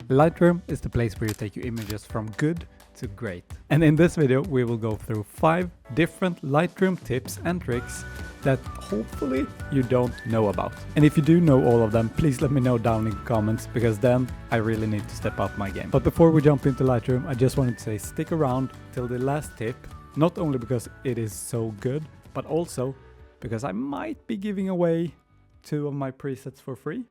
Lightroom is the place where you take your images from good to great. And in this video we will go through 5 different Lightroom tips and tricks that hopefully you don't know about. And if you do know all of them, please let me know down in the comments, because then I really need to step up my game. But before we jump into Lightroom, I just wanted to say stick around till the last tip, not only because it is so good, but also because I might be giving away 2 of my presets for free.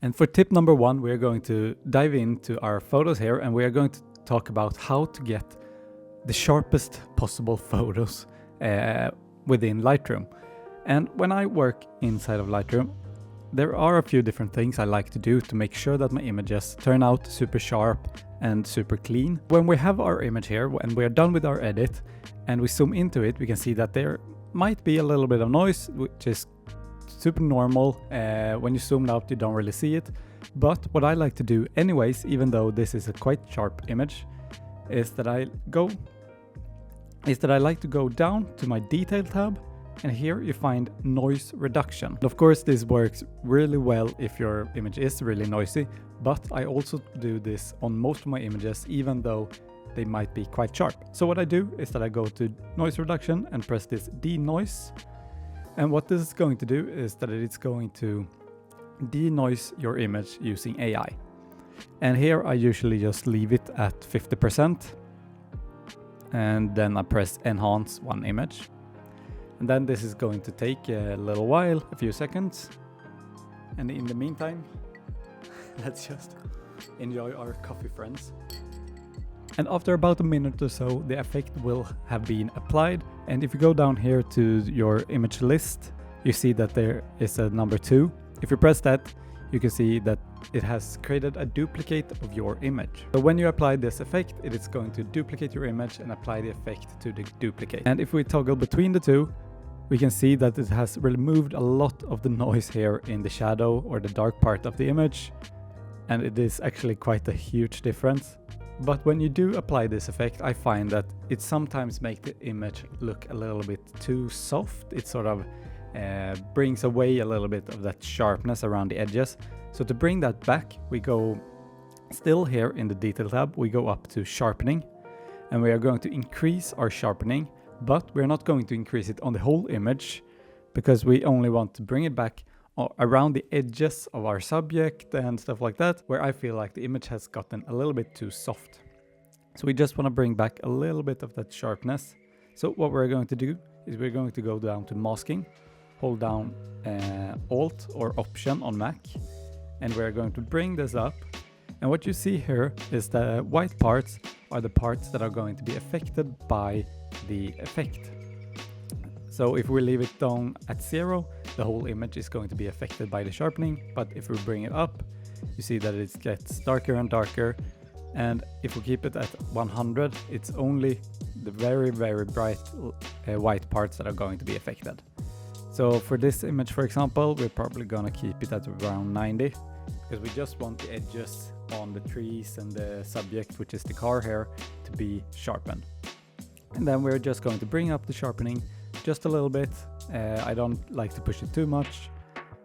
And for tip number 1, we are going to dive into our photos here, and we are going to talk about how to get the sharpest possible photos within Lightroom. And when I work inside of Lightroom, there are a few different things I like to do to make sure that my images turn out super sharp and super clean. When we have our image here, when we are done with our edit and we zoom into it, we can see that there might be a little bit of noise, which is super normal. When you zoom out you don't really see it, but what I like to do anyways, even though this is a quite sharp image, is that I like to go down to my detail tab, and here you find noise reduction. Of course this works really well if your image is really noisy, but I also do this on most of my images even though they might be quite sharp. So what I do is that I go to noise reduction and press this denoise. And what this is going to do is that it's going to denoise your image using AI. And here I usually just leave it at 50%. And then I press enhance one image. And then this is going to take a little while, a few seconds. And in the meantime, let's just enjoy our coffee, friends. And after about a minute or so, the effect will have been applied. And if you go down here to your image list, you see that there is a number 2. If you press that, you can see that it has created a duplicate of your image. So when you apply this effect, it is going to duplicate your image and apply the effect to the duplicate. And if we toggle between the two, we can see that it has removed a lot of the noise here in the shadow or the dark part of the image. And it is actually quite a huge difference. But when you do apply this effect, I find that it sometimes makes the image look a little bit too soft. It sort of brings away a little bit of that sharpness around the edges. So to bring that back, we go still here in the detail tab, we go up to sharpening, and we are going to increase our sharpening, but we're not going to increase it on the whole image because we only want to bring it back around the edges of our subject and stuff like that, where I feel like the image has gotten a little bit too soft. So we just want to bring back a little bit of that sharpness. So what we're going to do is we're going to go down to masking, hold down Alt or Option on Mac, and we're going to bring this up. And what you see here is the white parts are the parts that are going to be affected by the effect. So if we leave it down at 0, the whole image is going to be affected by the sharpening. But if we bring it up, you see that it gets darker and darker. And if we keep it at 100, it's only the very, very bright white parts that are going to be affected. So for this image, for example, we're probably going to keep it at around 90, because we just want the edges on the trees and the subject, which is the car here, to be sharpened. And then we're just going to bring up the sharpening just a little bit. I don't like to push it too much,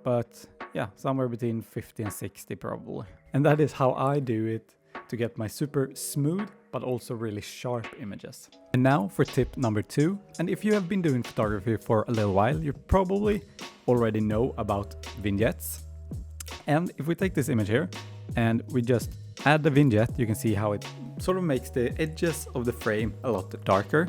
but yeah, somewhere between 50 and 60 probably. And that is how I do it to get my super smooth but also really sharp images. And now for tip number 2. And if you have been doing photography for a little while, you probably already know about vignettes. And if we take this image here and we just add the vignette, you can see how it sort of makes the edges of the frame a lot darker.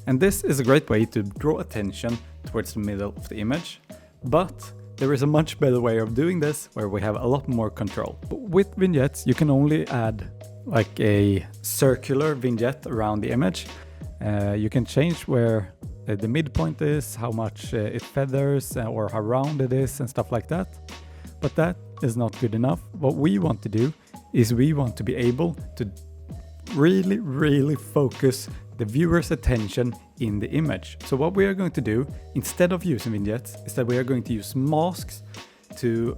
And this is a great way to draw attention towards the middle of the image. But there is a much better way of doing this where we have a lot more control. With vignettes, you can only add like a circular vignette around the image. You can change where the midpoint is, how much it feathers or how round it is and stuff like that. But that is not good enough. What we want to do is we want to be able to really, really focus the viewer's attention in the image. So what we are going to do instead of using vignettes is that we are going to use masks to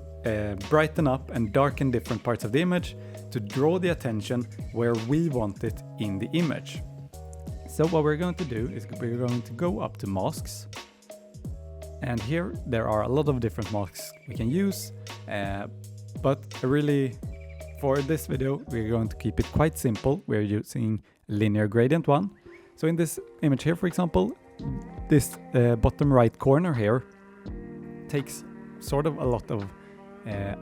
brighten up and darken different parts of the image to draw the attention where we want it in the image. So what we're going to do is we're going to go up to masks, and here there are a lot of different masks we can use, but a really for this video, we're going to keep it quite simple. We're using linear gradient one. So in this image here, for example, this bottom right corner here takes sort of a lot of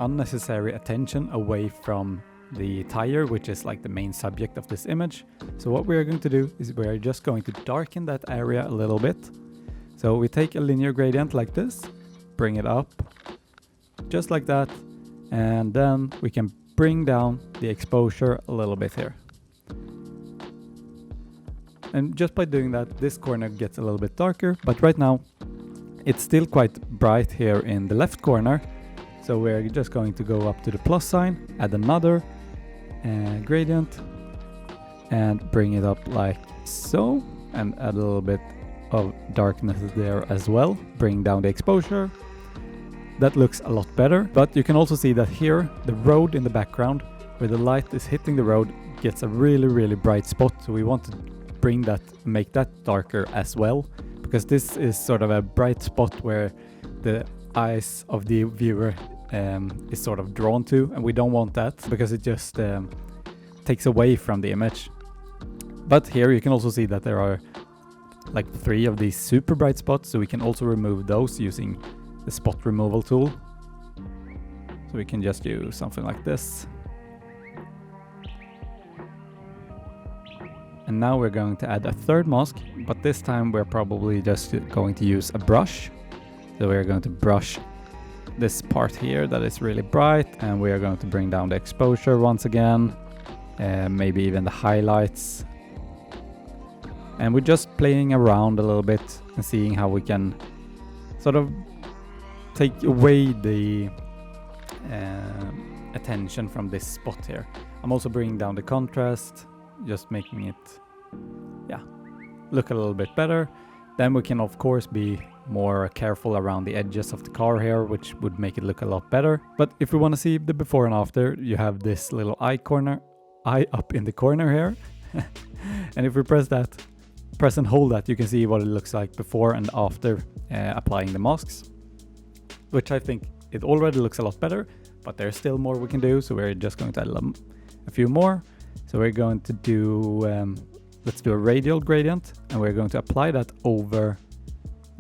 unnecessary attention away from the tire, which is like the main subject of this image. So what we're going to do is we're just going to darken that area a little bit. So we take a linear gradient like this, bring it up, just like that, and then we can bring down the exposure a little bit here. And just by doing that, this corner gets a little bit darker, but right now it's still quite bright here in the left corner. So we're just going to go up to the plus sign, add another gradient, and bring it up like so, and add a little bit of darkness there as well. Bring down the exposure. That looks a lot better, but you can also see that here the road in the background where the light is hitting the road gets a really bright spot. So we want to bring that, make that darker as well, because this is sort of a bright spot where the eyes of the viewer is sort of drawn to, and we don't want that because it just takes away from the image. But here you can also see that there are like 3 of these super bright spots, so we can also remove those using the spot removal tool. So we can just do something like this. And now we're going to add a third mask, but this time we're probably just going to use a brush. So we're going to brush this part here that is really bright, and we are going to bring down the exposure once again, maybe even the highlights. And we're just playing around a little bit and seeing how we can sort of take away the attention from this spot here. I'm also bringing down the contrast, just making it look a little bit better. Then we can of course be more careful around the edges of the car here, which would make it look a lot better. But if we want to see the before and after, you have this little eye up in the corner here. And if we press and hold that, you can see what it looks like before and after applying the masks, which I think it already looks a lot better, but there's still more we can do. So we're just going to add a few more. So we're going to do, let's do a radial gradient, and we're going to apply that over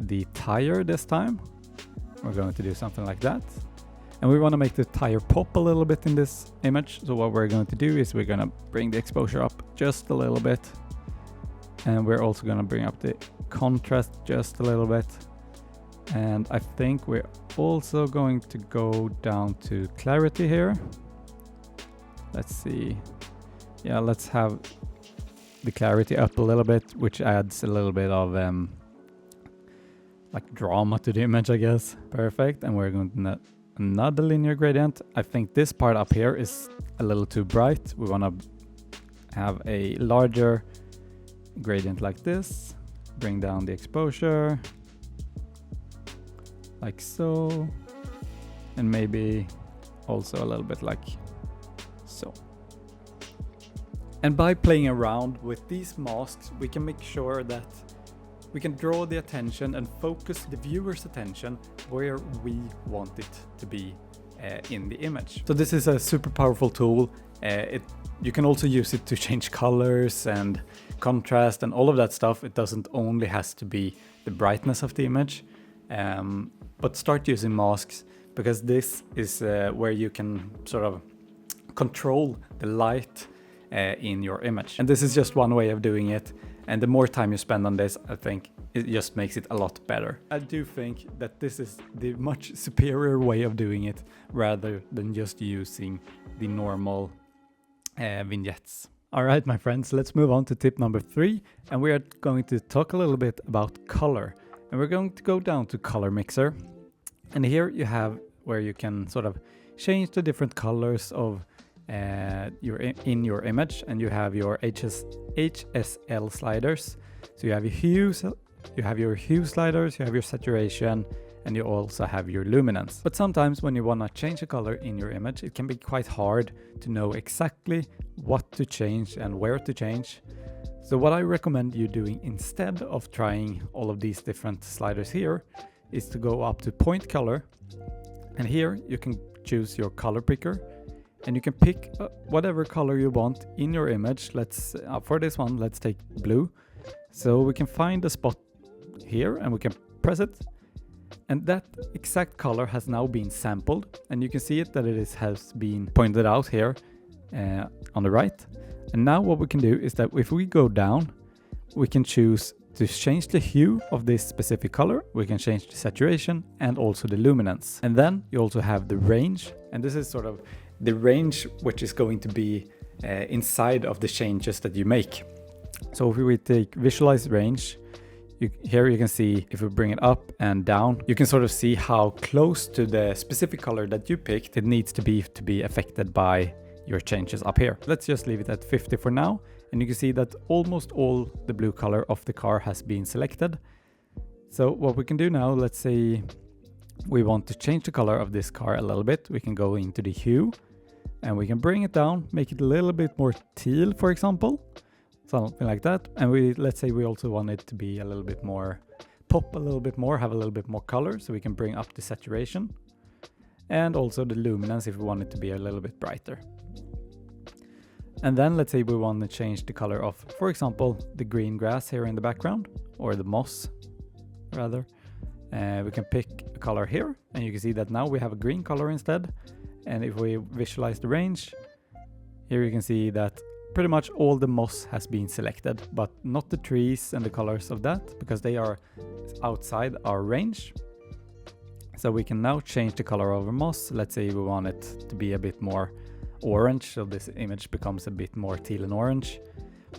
the tire this time. We're going to do something like that. And we want to make the tire pop a little bit in this image. So what we're going to do is we're going to bring the exposure up just a little bit. And we're also going to bring up the contrast just a little bit. And I think we're also going to go down to clarity here. Let's see. Yeah, let's have the clarity up a little bit, which adds a little bit of like drama to the image, I guess. Perfect. And we're going to another linear gradient. I think this part up here is a little too bright. We want to have a larger gradient like this. Bring down the exposure like so, and maybe also a little bit like so. And by playing around with these masks, we can make sure that we can draw the attention and focus the viewer's attention where we want it to be in the image. So this is a super powerful tool. You can also use it to change colors and contrast and all of that stuff. It doesn't only has to be the brightness of the image, but start using masks, because this is where you can sort of control the light in your image. And this is just one way of doing it. And the more time you spend on this, I think it just makes it a lot better. I do think that this is the much superior way of doing it rather than just using the normal vignettes. All right, my friends, let's move on to tip number 3. And we are going to talk a little bit about color. And we're going to go down to color mixer. And here you have where you can sort of change the different colors of in your image, and you have your HSL sliders. So you have your hues, you have your hue sliders, you have your saturation, and you also have your luminance. But sometimes when you want to change a color in your image, it can be quite hard to know exactly what to change and where to change. So what I recommend you doing instead of trying all of these different sliders here is to go up to point color, and here you can choose your color picker. and you can pick whatever color you want in your image. Let's for this one, let's take blue. So we can find a spot here and we can press it, and that exact color has now been sampled, and you can see it that has been pointed out here on the right. And now what we can do is that if we go down, we can choose to change the hue of this specific color, we can change the saturation and also the luminance. And then you also have the range, and this is sort of the range which is going to be inside of the changes that you make. So if we take visualize range, here you can see if we bring it up and down, you can sort of see how close to the specific color that you picked it needs to be affected by your changes up here. Let's just leave it at 50 for now, and you can see that almost all the blue color of the car has been selected. So what we can do now, let's say we want to change the color of this car a little bit, we can go into the hue and we can bring it down, make it a little bit more teal, for example, something like that. And let's say we also want it to be a little bit more pop, a little bit more, have a little bit more color, so we can bring up the saturation and also the luminance if we want it to be a little bit brighter. And then let's say we want to change the color of, for example, the green grass here in the background, or the moss rather. We can pick a color here, and you can see that now we have a green color instead. And if we visualize the range, here you can see that pretty much all the moss has been selected, but not the trees and the colors of that, because they are outside our range. So we can now change the color of our moss. Let's say we want it to be a bit more orange, so this image becomes a bit more teal and orange.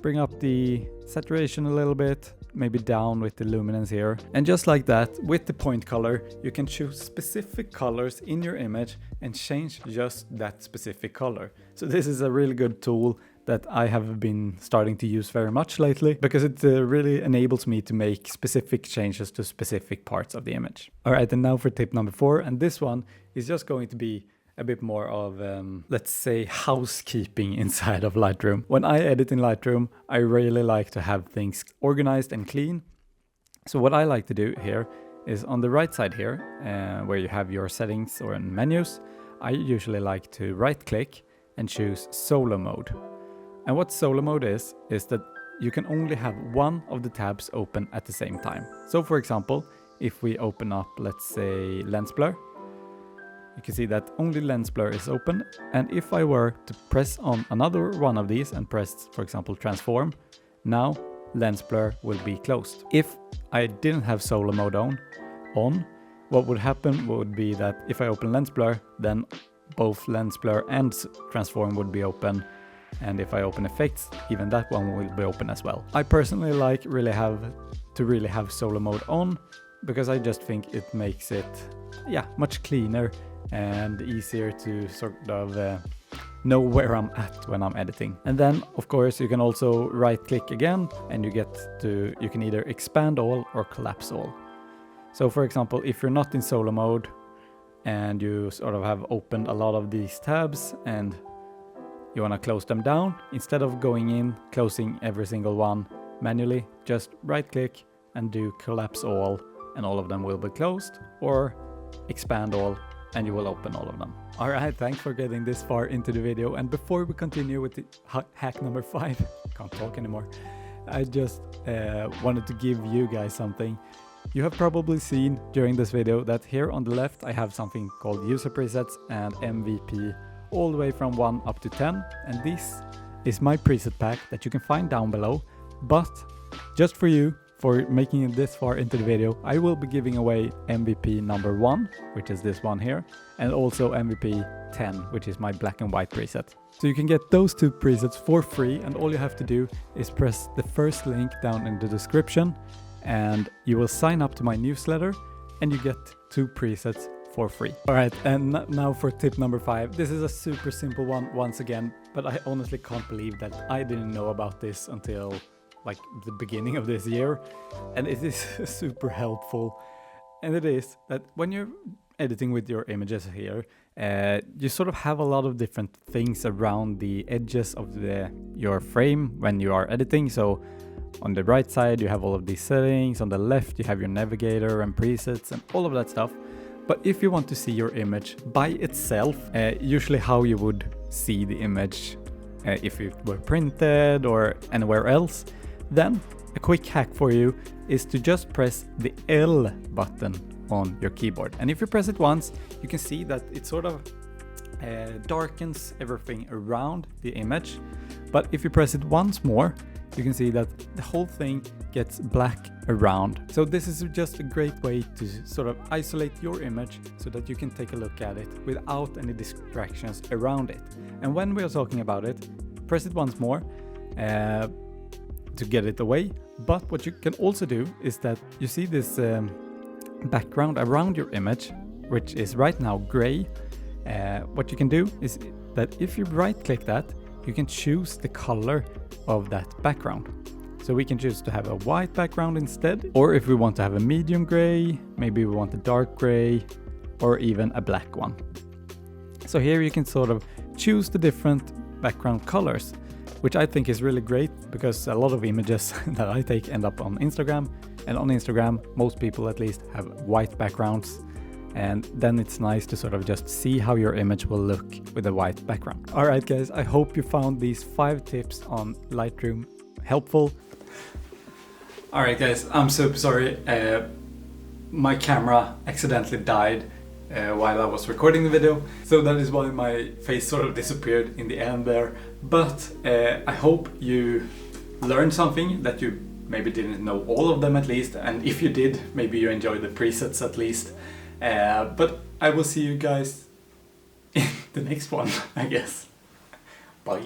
Bring up the saturation a little bit, maybe down with the luminance here. And just like that, with the point color, you can choose specific colors in your image and change just that specific color. So this is a really good tool that I have been starting to use very much lately, because it really enables me to make specific changes to specific parts of the image. All right, and now for tip number 4, and this one is just going to be a bit more of, let's say, housekeeping inside of Lightroom. When I edit in Lightroom, I really like to have things organized and clean. So what I like to do here is on the right side here, where you have your settings or menus, I usually like to right click and choose solo mode. And what solo mode is that you can only have one of the tabs open at the same time. So for example, if we open up, let's say, lens blur, you can see that only lens blur is open. And if I were to press on another one of these and press, for example, transform, now lens blur will be closed. If I didn't have solo mode on, what would happen would be that if I open lens blur, then both lens blur and transform would be open. And if I open effects, even that one will be open as well. I personally like really have solo mode on, because I just think it makes it much cleaner and easier to sort of know where I'm at when I'm editing. And then of course you can also right click again, and you can either expand all or collapse all. So for example, if you're not in solo mode and you sort of have opened a lot of these tabs and you want to close them down, instead of going in, closing every single one manually, just right click and do collapse all, and all of them will be closed, or expand all and you will open all of them. Alright, thanks for getting this far into the video. And before we continue with the hack number 5, can't talk anymore, I just wanted to give you guys something. You have probably seen during this video that here on the left I have something called user presets and MVP, all the way from 1 up to 10, and this is my preset pack that you can find down below. But just for you, for making it this far into the video, I will be giving away MVP number 1, which is this one here, and also MVP 10, which is my black and white preset. So you can get those 2 presets for free, and all you have to do is press the first link down in the description, and you will sign up to my newsletter, and you get 2 presets for free. Alright, and now for tip number 5. This is a super simple one once again, but I honestly can't believe that I didn't know about this until like the beginning of this year, and it is super helpful. And it is that when you're editing with your images here, you sort of have a lot of different things around the edges of your frame when you are editing. So on the right side you have all of these settings, on the left you have your navigator and presets and all of that stuff. But if you want to see your image by itself, usually how you would see the image if it were printed or anywhere else, then a quick hack for you is to just press the L button on your keyboard. And if you press it once, you can see that it sort of darkens everything around the image. But if you press it once more, you can see that the whole thing gets black around. So this is just a great way to sort of isolate your image so that you can take a look at it without any distractions around it. And when we are talking about it, press it once more to get it away. But what you can also do is that you see this background around your image, which is right now gray. What you can do is that if you right click that, you can choose the color of that background. So we can choose to have a white background instead, or if we want to have a medium gray, maybe we want a dark gray, or even a black one. So here you can sort of choose the different background colors, which I think is really great because a lot of images that I take end up on Instagram, and on Instagram most people at least have white backgrounds, and then it's nice to sort of just see how your image will look with a white background. Alright guys, I hope you found these 5 tips on Lightroom helpful. Alright guys, I'm super sorry. My camera accidentally died while I was recording the video, so that is why my face sort of disappeared in the end there. But I hope you learned something, that you maybe didn't know all of them at least, and if you did, maybe you enjoyed the presets at least. But I will see you guys in the next one, I guess. Bye.